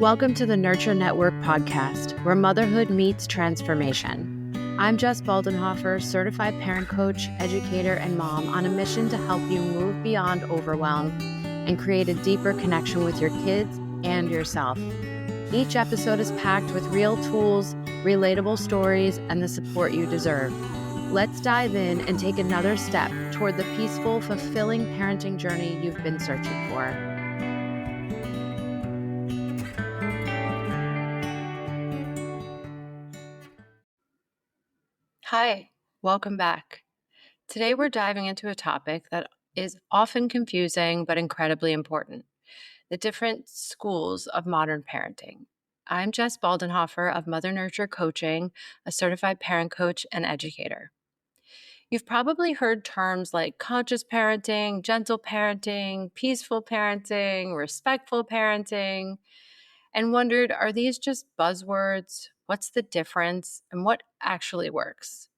Welcome to the Nurture Network podcast, where motherhood meets transformation. I'm Jess Baldenhofer, certified parent coach, educator, and mom on a mission to help you move beyond overwhelm and create a deeper connection with your kids and yourself. Each episode is packed with real tools, relatable stories, and the support you deserve. Let's dive in and take another step toward the peaceful, fulfilling parenting journey you've been searching for. Hi, welcome back. Today we're diving into a topic that is often confusing but incredibly important: the different schools of modern parenting. I'm Jess Baldenhofer of Mother Nurture Coaching, a certified parent coach and educator. You've probably heard terms like conscious parenting, gentle parenting, peaceful parenting, respectful parenting, and wondered, are these just buzzwords? What's the difference? And what actually works?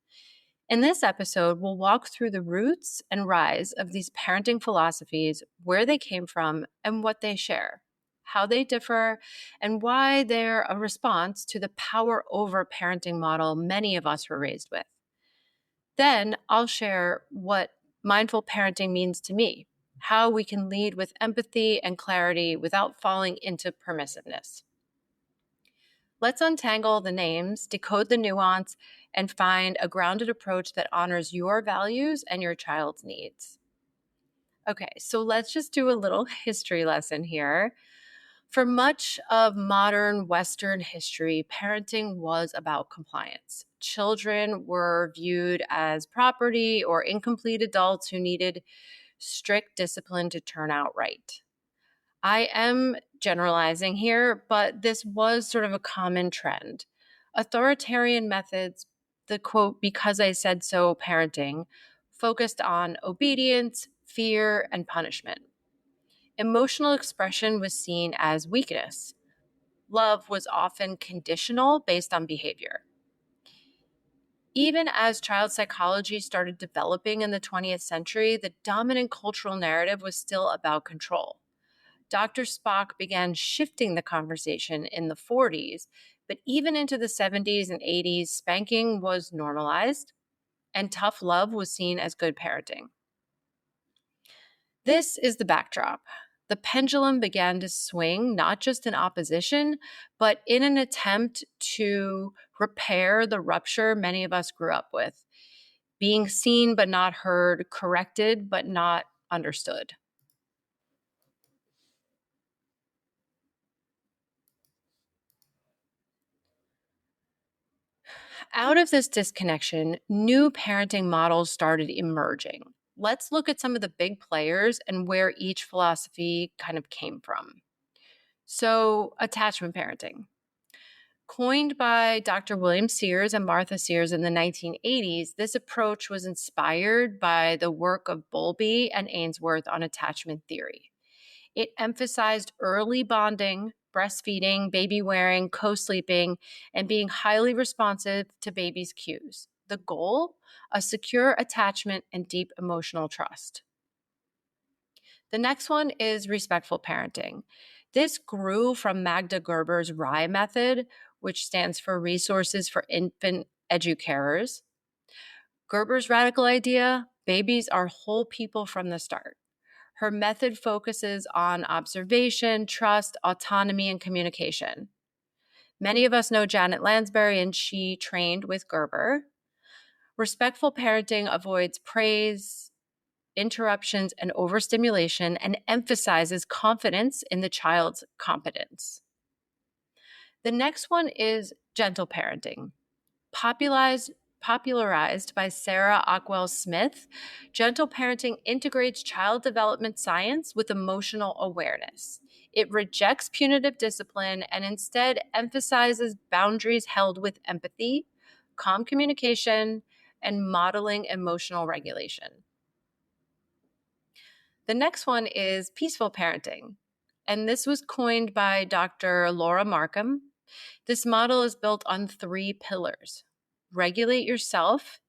In this episode, we'll walk through the roots and rise of these parenting philosophies, where they came from and what they share, how they differ, and why they're a response to the power over parenting model many of us were raised with. Then I'll share what mindful parenting means to me, how we can lead with empathy and clarity without falling into permissiveness. Let's untangle the names, decode the nuance, and find a grounded approach that honors your values and your child's needs. Okay, so let's just do a little history lesson here. For much of modern Western history, parenting was about compliance. Children were viewed as property or incomplete adults who needed strict discipline to turn out right. I am generalizing here, but this was sort of a common trend. Authoritarian methods, the quote, "because I said so" parenting, focused on obedience, fear, and punishment. Emotional expression was seen as weakness. Love was often conditional based on behavior. Even as child psychology started developing in the 20th century, the dominant cultural narrative was still about control. Dr. Spock began shifting the conversation in the 40s, but even into the 70s and 80s, spanking was normalized and tough love was seen as good parenting. This is the backdrop. The pendulum began to swing, not just in opposition, but in an attempt to repair the rupture many of us grew up with: being seen but not heard, corrected but not understood. Out of this disconnection, new parenting models started emerging. Let's look at some of the big players and where each philosophy kind of came from. So, attachment parenting. Coined by Dr. William Sears and Martha Sears in the 1980s, this approach was inspired by the work of Bowlby and Ainsworth on attachment theory. It emphasized early bonding, breastfeeding, baby wearing, co-sleeping, and being highly responsive to baby's cues. The goal? A secure attachment and deep emotional trust. The next one is respectful parenting. This grew from Magda Gerber's RIE method, which stands for Resources for Infant Educarers. Gerber's radical idea: babies are whole people from the start. Her method focuses on observation, trust, autonomy, and communication. Many of us know Janet Lansbury, and she trained with Gerber. Respectful parenting avoids praise, interruptions, and overstimulation, and emphasizes confidence in the child's competence. The next one is gentle parenting. Popularized by Sarah Ockwell Smith, gentle parenting integrates child development science with emotional awareness. It rejects punitive discipline and instead emphasizes boundaries held with empathy, calm communication, and modeling emotional regulation. The next one is peaceful parenting, and this was coined by Dr. Laura Markham. This model is built on 3 pillars: regulate yourself,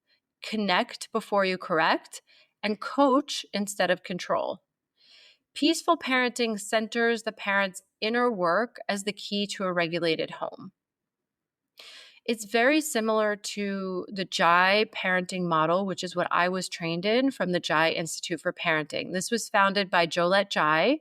connect before you correct, and coach instead of control. Peaceful parenting centers the parent's inner work as the key to a regulated home. It's very similar to the Jai parenting model, which is what I was trained in from the Jai Institute for Parenting. This was founded by Jolette Jai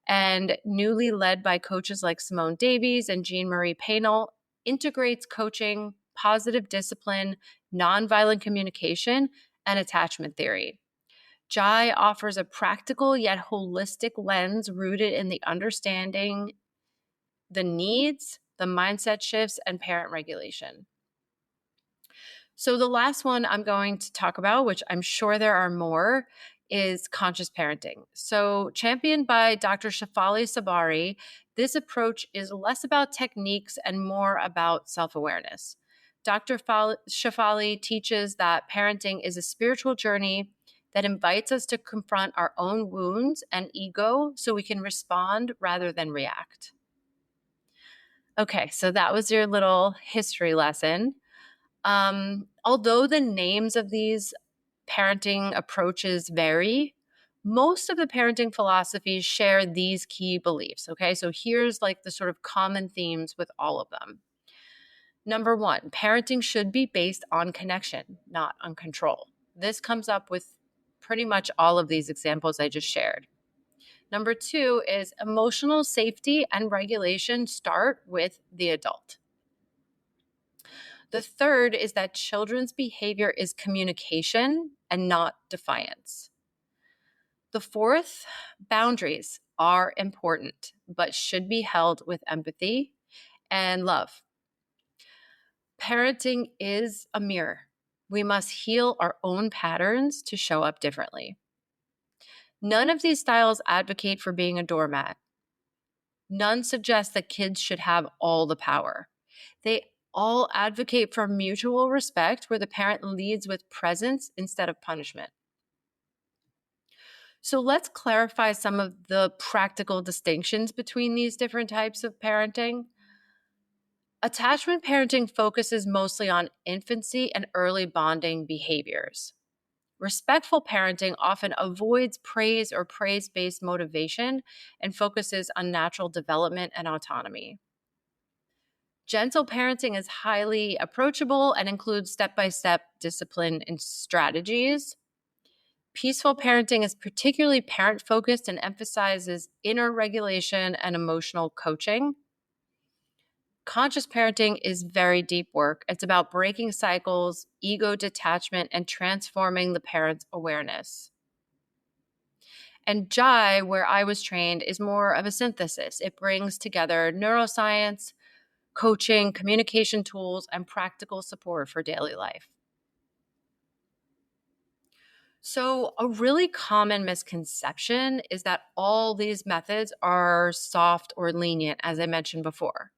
and newly led by coaches like Simone Davies and Jean Marie Painel, integrates coaching, positive discipline, nonviolent communication, and attachment theory. Jai offers a practical yet holistic lens rooted in the understanding the needs, the mindset shifts, and parent regulation. So the last one I'm going to talk about, which I'm sure there are more, is conscious parenting. So championed by Dr. Shafali Sabari, this approach is less about techniques and more about self-awareness. Dr. Shafali teaches that parenting is a spiritual journey that invites us to confront our own wounds and ego so we can respond rather than react. Okay, so that was your little history lesson. Although the names of these parenting approaches vary, most of the parenting philosophies share these key beliefs. Okay, so here's like the sort of common themes with all of them. Number one, parenting should be based on connection, not on control. This comes up with pretty much all of these examples I just shared. Number two is emotional safety and regulation start with the adult. The third is that children's behavior is communication and not defiance. The fourth, boundaries are important, but should be held with empathy and love. Parenting is a mirror. We must heal our own patterns to show up differently. None of these styles advocate for being a doormat. None suggest that kids should have all the power. They all advocate for mutual respect where the parent leads with presence instead of punishment. So let's clarify some of the practical distinctions between these different types of parenting. Attachment parenting focuses mostly on infancy and early bonding behaviors. Respectful parenting often avoids praise or praise-based motivation and focuses on natural development and autonomy. Gentle parenting is highly approachable and includes step-by-step discipline and strategies. Peaceful parenting is particularly parent-focused and emphasizes inner regulation and emotional coaching. Conscious parenting is very deep work. It's about breaking cycles, ego detachment, and transforming the parent's awareness. And Jai, where I was trained, is more of a synthesis. It brings together neuroscience, coaching, communication tools, and practical support for daily life. So, a really common misconception is that all these methods are soft or lenient, as I mentioned before.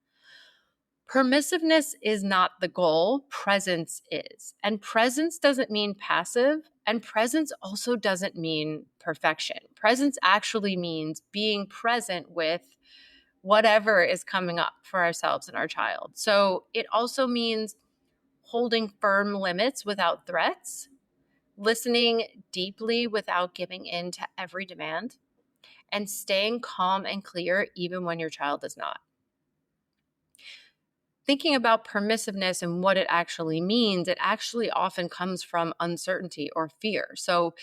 Permissiveness is not the goal, presence is. And presence doesn't mean passive, and presence also doesn't mean perfection. Presence actually means being present with whatever is coming up for ourselves and our child. So it also means holding firm limits without threats, listening deeply without giving in to every demand, and staying calm and clear even when your child is not. Thinking about permissiveness and what it actually means, it actually often comes from uncertainty or fear. So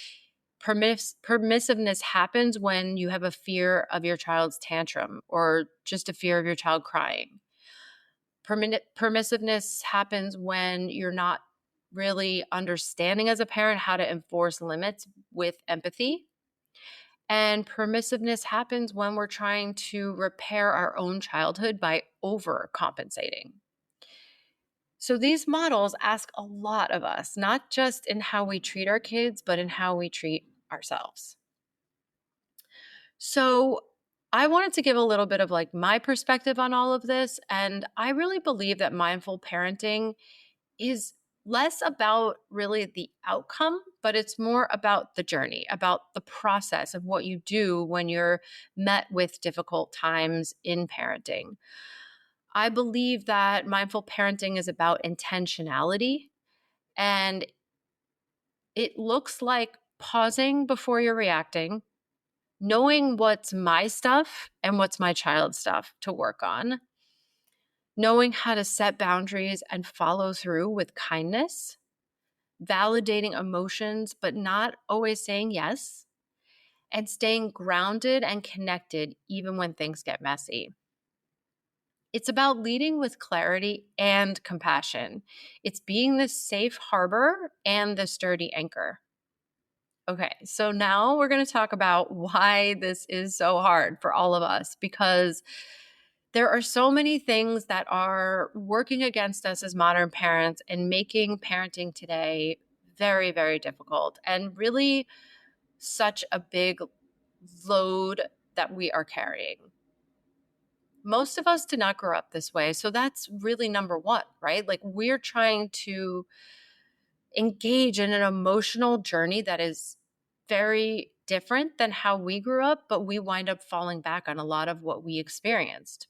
permissiveness happens when you have a fear of your child's tantrum or just a fear of your child crying. Permissiveness happens when you're not really understanding as a parent how to enforce limits with empathy. And permissiveness happens when we're trying to repair our own childhood by overcompensating. So these models ask a lot of us, not just in how we treat our kids, but in how we treat ourselves. So I wanted to give a little bit of like my perspective on all of this. And I really believe that mindful parenting is less about really the outcome, but it's more about the journey, about the process of what you do when you're met with difficult times in parenting. I believe that mindful parenting is about intentionality, and it looks like pausing before you're reacting, knowing what's my stuff and what's my child's stuff to work on, knowing how to set boundaries and follow through with kindness, validating emotions, but not always saying yes, and staying grounded and connected even when things get messy. It's about leading with clarity and compassion. It's being the safe harbor and the sturdy anchor. Okay, so now we're going to talk about why this is so hard for all of us, because there are so many things that are working against us as modern parents and making parenting today very, very difficult and really such a big load that we are carrying. Most of us did not grow up this way. So that's really number one, right? Like, we're trying to engage in an emotional journey that is very different than how we grew up, but we wind up falling back on a lot of what we experienced.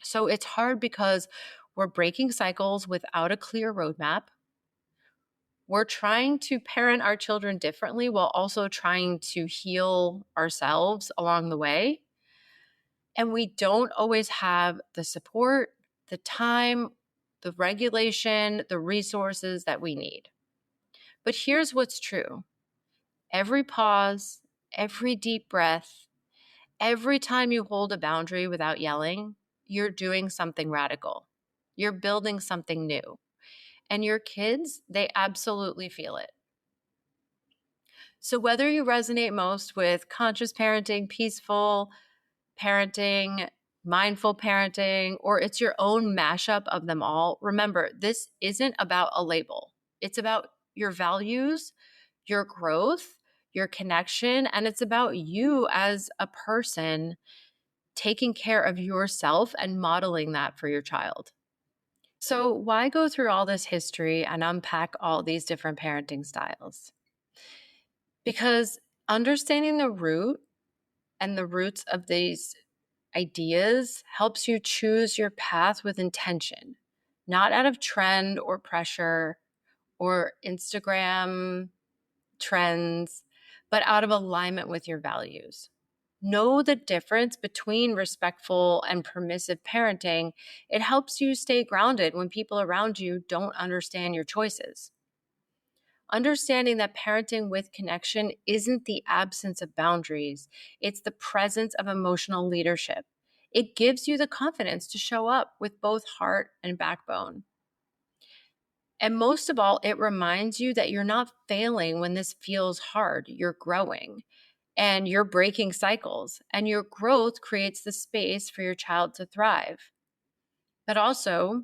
So it's hard because we're breaking cycles without a clear roadmap. We're trying to parent our children differently while also trying to heal ourselves along the way. And we don't always have the support, the time, the regulation, the resources that we need. But here's what's true. Every pause, every deep breath, every time you hold a boundary without yelling, you're doing something radical. You're building something new. And your kids, they absolutely feel it. So whether you resonate most with conscious parenting, peaceful parenting, mindful parenting, or it's your own mashup of them all, remember, this isn't about a label. It's about your values, your growth, your connection, and it's about you as a person taking care of yourself and modeling that for your child. So why go through all this history and unpack all these different parenting styles? Because understanding the root and the roots of these ideas helps you choose your path with intention, not out of trend or pressure or Instagram trends, but out of alignment with your values. Know the difference between respectful and permissive parenting. It helps you stay grounded when people around you don't understand your choices. Understanding that parenting with connection isn't the absence of boundaries, it's the presence of emotional leadership. It gives you the confidence to show up with both heart and backbone. And most of all, it reminds you that you're not failing when this feels hard. You're growing and you're breaking cycles, and your growth creates the space for your child to thrive. But also,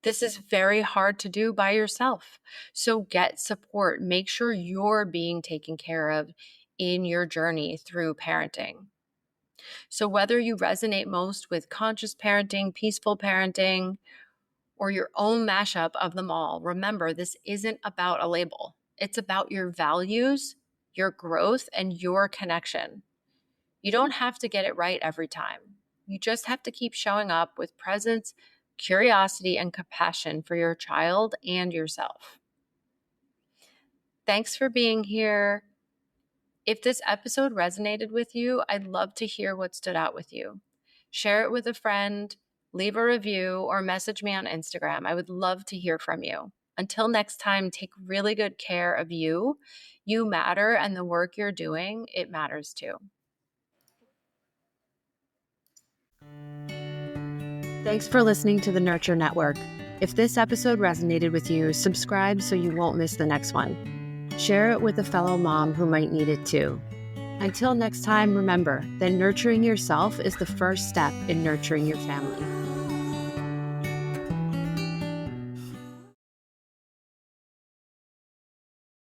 this is very hard to do by yourself. So get support. Make sure you're being taken care of in your journey through parenting. So whether you resonate most with conscious parenting, peaceful parenting, or your own mashup of them all, remember, this isn't about a label. It's about your values, your growth, and your connection. You don't have to get it right every time. You just have to keep showing up with presence, curiosity, and compassion for your child and yourself. Thanks for being here. If this episode resonated with you, I'd love to hear what stood out with you. Share it with a friend, leave a review, or message me on Instagram. I would love to hear from you. Until next time, take really good care of you. You matter, and the work you're doing, it matters too. Thanks for listening to the Nurture Network. If this episode resonated with you, subscribe so you won't miss the next one. Share it with a fellow mom who might need it too. Until next time, remember that nurturing yourself is the first step in nurturing your family.